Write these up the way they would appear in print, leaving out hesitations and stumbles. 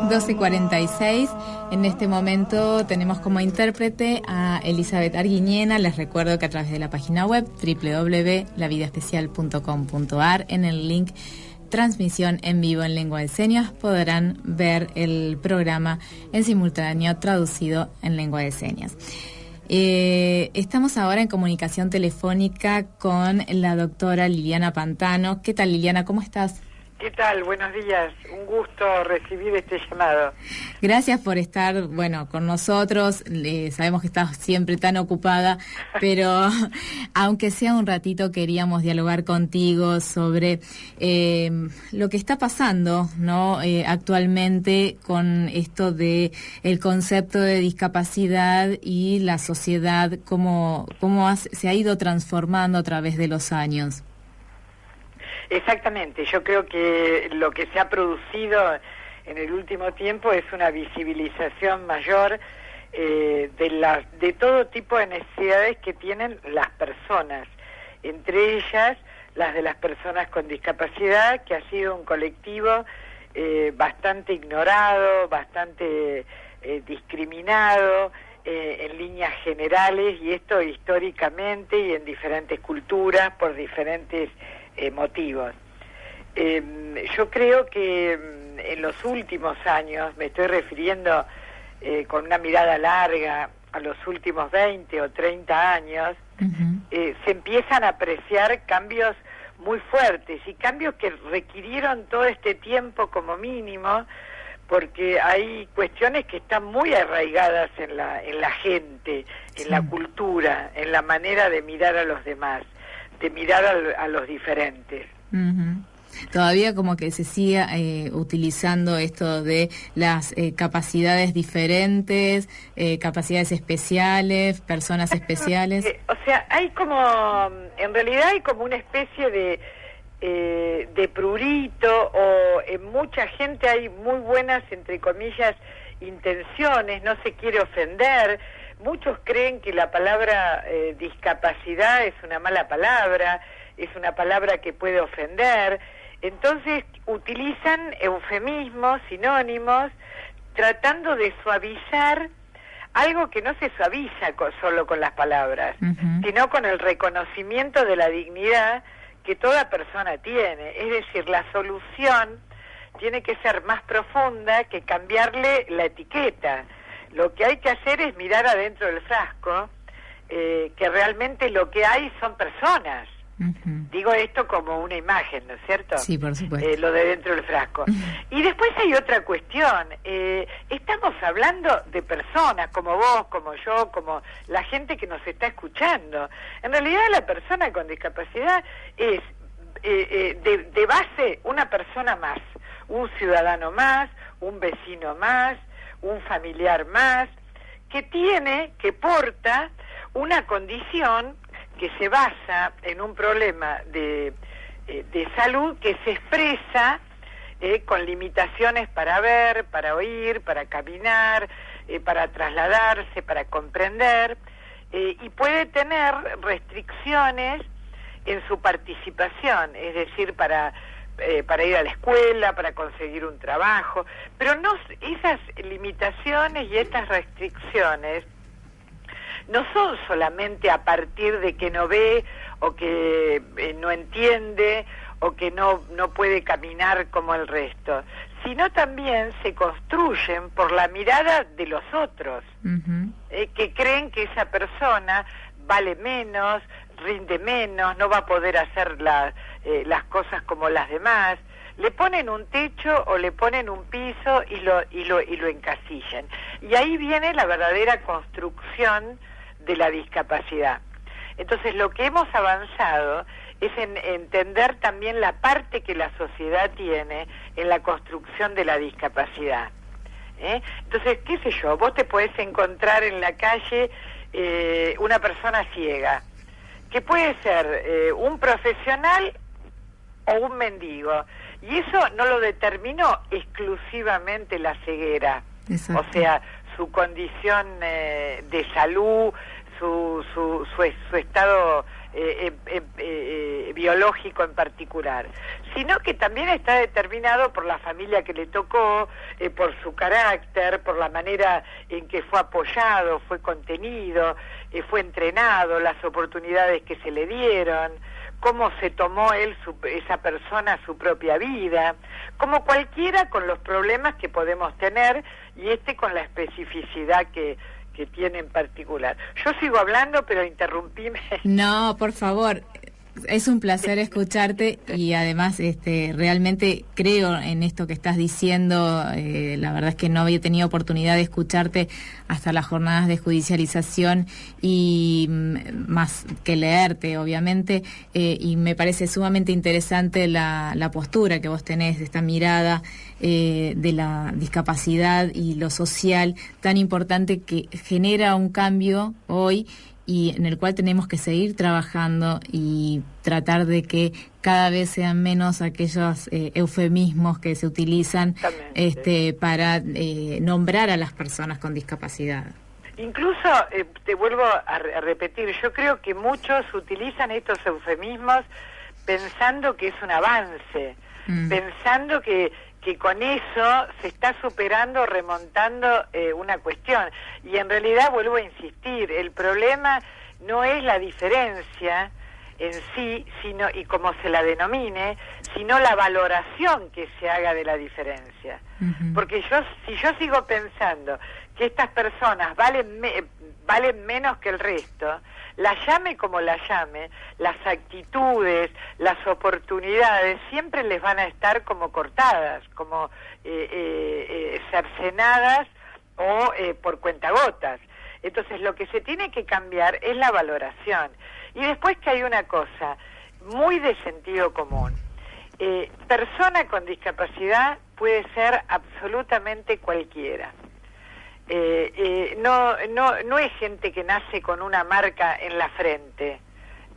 12:46. En este momento tenemos como intérprete a Elizabeth Arguiñena. Les recuerdo que a través de la página web www.lavidaespecial.com.ar, en el link Transmisión en vivo en lengua de señas, podrán ver el programa en simultáneo traducido en lengua de señas. Estamos ahora en comunicación telefónica con la doctora Liliana Pantano. ¿Qué tal, Liliana? ¿Cómo estás? ¿Qué tal? Buenos días. Un gusto recibir este llamado. Gracias por estar, con nosotros. Sabemos que estás siempre tan ocupada, pero aunque sea un ratito, queríamos dialogar contigo sobre lo que está pasando, ¿no? Actualmente con esto de el concepto de discapacidad y la sociedad, cómo se ha ido transformando a través de los años. Exactamente, yo creo que lo que se ha producido en el último tiempo es una visibilización mayor de todo tipo de necesidades que tienen las personas, entre ellas las de las personas con discapacidad, que ha sido un colectivo bastante ignorado, bastante discriminado en líneas generales, y esto históricamente y en diferentes culturas por diferentes motivos. Yo creo que en los últimos años, me estoy refiriendo con una mirada larga a los últimos 20 o 30 años, se empiezan a apreciar cambios muy fuertes y cambios que requirieron todo este tiempo como mínimo, porque hay cuestiones que están muy arraigadas en la gente, en la cultura, en la manera de mirar a los demás, de mirar a los diferentes. Todavía como que se sigue utilizando esto de las capacidades diferentes, capacidades especiales, personas especiales. O sea, en realidad hay como una especie de prurito, o en mucha gente hay muy buenas, entre comillas, intenciones, no se quiere ofender. Muchos creen que la palabra discapacidad es una mala palabra, es una palabra que puede ofender. Entonces utilizan eufemismos, sinónimos, tratando de suavizar algo que no se suaviza solo con las palabras, sino con el reconocimiento de la dignidad que toda persona tiene. Es decir, la solución tiene que ser más profunda que cambiarle la etiqueta. Lo que hay que hacer es mirar adentro del frasco, que realmente lo que hay son personas. Digo esto como una imagen, ¿no es cierto? Sí, por supuesto. Lo de dentro del frasco. Y después hay otra cuestión. Estamos hablando de personas como vos, como yo, como la gente que nos está escuchando. En realidad la persona con discapacidad es de base una persona más, un ciudadano más, un vecino más, un familiar más, que porta una condición que se basa en un problema de salud que se expresa con limitaciones para ver, para oír, para caminar, para trasladarse, para comprender, y puede tener restricciones en su participación, es decir, para ir a la escuela, para conseguir un trabajo, pero no, esas limitaciones y estas restricciones no son solamente a partir de que no ve, o que no entiende, o que no puede caminar como el resto, sino también se construyen por la mirada de los otros, que creen que esa persona vale menos, rinde menos, no va a poder hacer las cosas como las demás. Le ponen un techo o le ponen un piso y lo encasillan. Y ahí viene la verdadera construcción de la discapacidad. Entonces, lo que hemos avanzado es en entender también la parte que la sociedad tiene en la construcción de la discapacidad. Entonces, qué sé yo, vos te podés encontrar en la calle una persona ciega, que puede ser un profesional o un mendigo, y eso no lo determinó exclusivamente la ceguera. Exacto. O sea, su condición de salud, su estado biológico en particular, sino que también está determinado por la familia que le tocó, por su carácter, por la manera en que fue apoyado, fue contenido, fue entrenado, las oportunidades que se le dieron, cómo se tomó esa persona su propia vida, como cualquiera con los problemas que podemos tener y con la especificidad que tiene en particular. Yo sigo hablando, pero interrumpíme. No, por favor. Es un placer escucharte y además realmente creo en esto que estás diciendo. La verdad es que no había tenido oportunidad de escucharte hasta las jornadas de judicialización y más que leerte, obviamente, y me parece sumamente interesante la postura que vos tenés, de esta mirada de la discapacidad y lo social tan importante que genera un cambio hoy y en el cual tenemos que seguir trabajando y tratar de que cada vez sean menos aquellos eufemismos que se utilizan para nombrar a las personas con discapacidad. Incluso, te vuelvo a repetir, yo creo que muchos utilizan estos eufemismos pensando que es un avance, pensando que con eso se está superando, remontando una cuestión. Y en realidad, vuelvo a insistir, el problema no es la diferencia en sí, sino, y como se la denomine, sino la valoración que se haga de la diferencia. Porque si yo sigo pensando que estas personas valen menos que el resto, la llame como la llame, las actitudes, las oportunidades siempre les van a estar como cortadas, como cercenadas o por cuentagotas. Entonces lo que se tiene que cambiar es la valoración. Y después que hay una cosa muy de sentido común. Persona con discapacidad puede ser absolutamente cualquiera. No es gente que nace con una marca en la frente,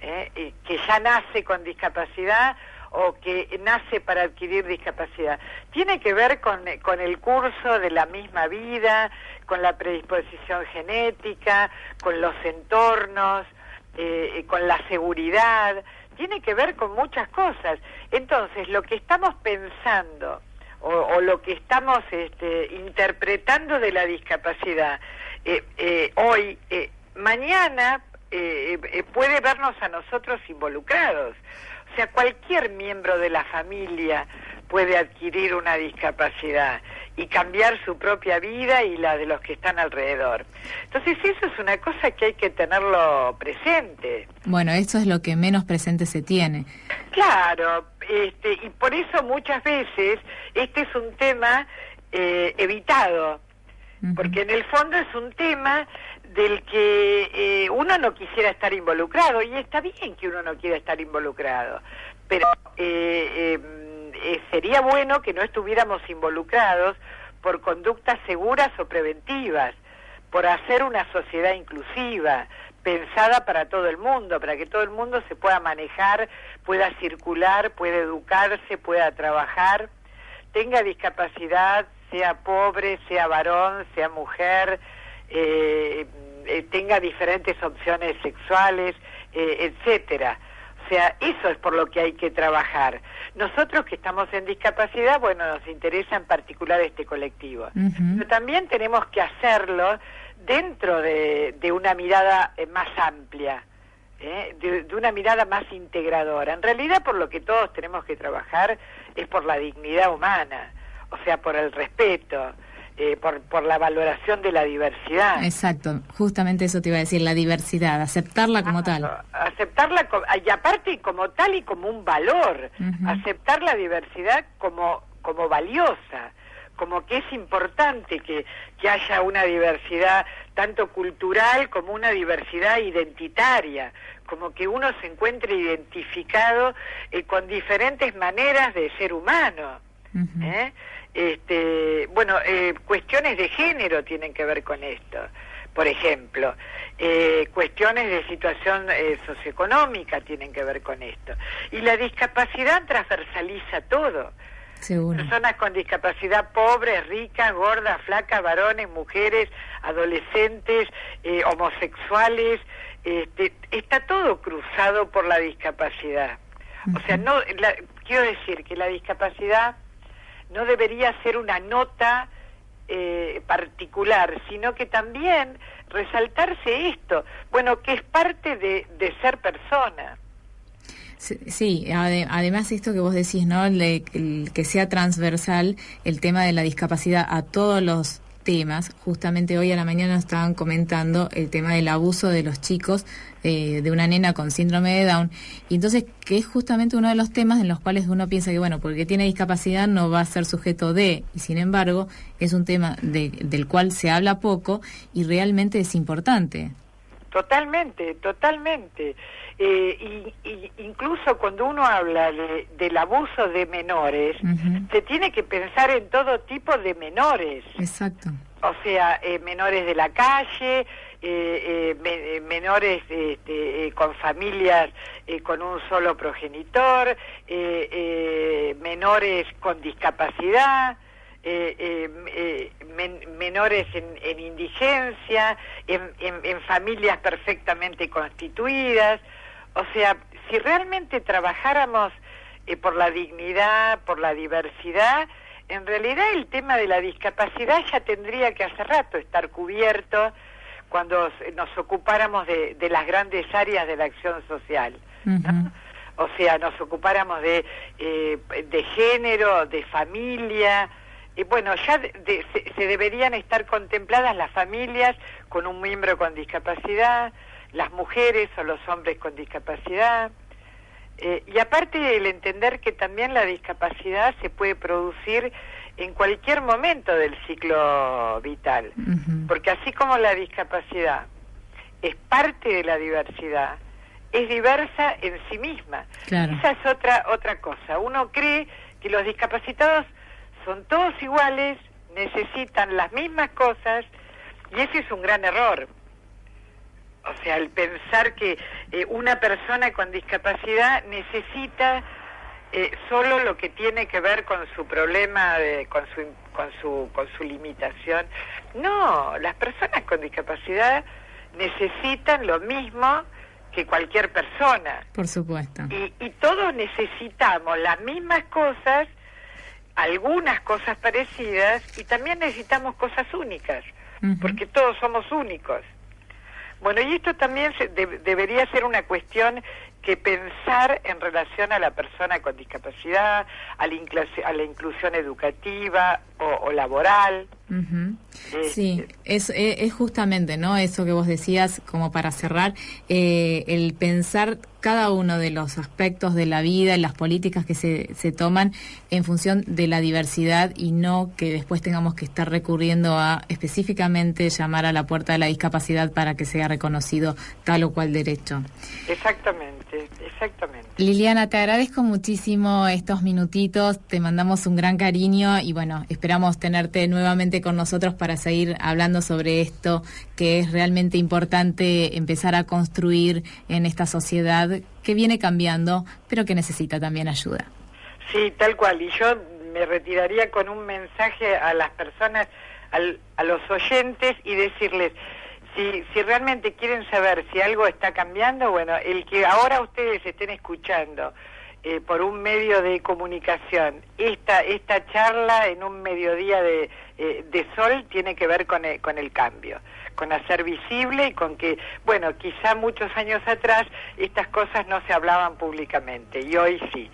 que ya nace con discapacidad o que nace para adquirir discapacidad. Tiene que ver con el curso de la misma vida, con la predisposición genética, con los entornos, con la seguridad. Tiene que ver con muchas cosas. Entonces, lo que estamos pensando o lo que estamos interpretando de la discapacidad hoy, mañana puede vernos a nosotros involucrados. O sea, cualquier miembro de la familia puede adquirir una discapacidad y cambiar su propia vida y la de los que están alrededor. Entonces eso es una cosa que hay que tenerlo presente. Bueno, eso es lo que menos presente se tiene. Claro, y por eso muchas veces este es un tema evitado, porque en el fondo es un tema del que uno no quisiera estar involucrado, y está bien que uno no quiera estar involucrado, pero sería bueno que no estuviéramos involucrados por conductas seguras o preventivas, por hacer una sociedad inclusiva, pensada para todo el mundo, para que todo el mundo se pueda manejar, pueda circular, pueda educarse, pueda trabajar, tenga discapacidad, sea pobre, sea varón, sea mujer, tenga diferentes opciones sexuales, etcétera. O sea, eso es por lo que hay que trabajar. Nosotros que estamos en discapacidad, bueno, nos interesa en particular este colectivo. Pero también tenemos que hacerlo dentro de una mirada más amplia, de una mirada más integradora. En realidad, por lo que todos tenemos que trabajar es por la dignidad humana, o sea, por el respeto, por la valoración de la diversidad. Exacto, justamente eso te iba a decir, la diversidad, aceptarla como tal. Aceptarla, y aparte como tal y como un valor, aceptar la diversidad como valiosa, como que es importante que haya una diversidad tanto cultural como una diversidad identitaria, como que uno se encuentre identificado con diferentes maneras de ser humano. Cuestiones de género tienen que ver con esto, por ejemplo, cuestiones de situación socioeconómica tienen que ver con esto, y la discapacidad transversaliza todo. Seguro. Personas con discapacidad, pobres, ricas, gordas, flacas, varones, mujeres, adolescentes, homosexuales, está todo cruzado por la discapacidad. O sea, quiero decir que la discapacidad no debería ser una nota particular, sino que también resaltarse esto, bueno, que es parte de ser persona. Sí, además esto que vos decís, ¿no? Que sea transversal el tema de la discapacidad a todos los temas. Justamente hoy a la mañana estaban comentando el tema del abuso de los chicos, de una nena con síndrome de Down, y entonces que es justamente uno de los temas en los cuales uno piensa que, bueno, porque tiene discapacidad no va a ser sujeto de, y sin embargo es un tema del cual se habla poco y realmente es importante. Totalmente, totalmente. Incluso cuando uno habla del abuso de menores, se tiene que pensar en todo tipo de menores. Exacto. O sea, menores de la calle, menores con familias con un solo progenitor, menores con discapacidad, menores en indigencia, en familias perfectamente constituidas. O sea, si realmente trabajáramos por la dignidad, por la diversidad, en realidad el tema de la discapacidad ya tendría que hace rato estar cubierto cuando nos ocupáramos de las grandes áreas de la acción social, ¿no? O sea, nos ocupáramos de género, de familia. Bueno, ya se deberían estar contempladas las familias con un miembro con discapacidad, las mujeres o los hombres con discapacidad, y aparte el entender que también la discapacidad se puede producir en cualquier momento del ciclo vital, porque así como la discapacidad es parte de la diversidad, es diversa en sí misma. Claro. Esa es otra cosa. Uno cree que los discapacitados son todos iguales, necesitan las mismas cosas, y ese es un gran error. O sea, el pensar que una persona con discapacidad necesita solo lo que tiene que ver con su problema, con su limitación. No, las personas con discapacidad necesitan lo mismo que cualquier persona. Por supuesto. Y todos necesitamos las mismas cosas, algunas cosas parecidas, y también necesitamos cosas únicas, porque todos somos únicos. Bueno, y esto también debería ser una cuestión que pensar en relación a la persona con discapacidad, a la inclusión educativa o laboral. Sí, es justamente, ¿no? Eso que vos decías, como para cerrar, el pensar cada uno de los aspectos de la vida y las políticas que se toman en función de la diversidad, y no que después tengamos que estar recurriendo a específicamente llamar a la puerta de la discapacidad para que sea reconocido tal o cual derecho. Exactamente. Liliana, te agradezco muchísimo estos minutitos, te mandamos un gran cariño y bueno, esperamos tenerte nuevamente con nosotros para seguir hablando sobre esto, que es realmente importante empezar a construir en esta sociedad que viene cambiando, pero que necesita también ayuda. Sí, tal cual, y yo me retiraría con un mensaje a las personas, a los oyentes, y decirles, si realmente quieren saber si algo está cambiando, bueno, el que ahora ustedes estén escuchando por un medio de comunicación esta charla en un mediodía de sol tiene que ver con el cambio, con hacer visible y con que, bueno, quizá muchos años atrás estas cosas no se hablaban públicamente y hoy sí.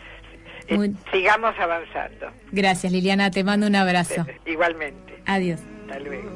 Sigamos avanzando. Gracias, Liliana, te mando un abrazo. Igualmente. Adiós. Hasta luego.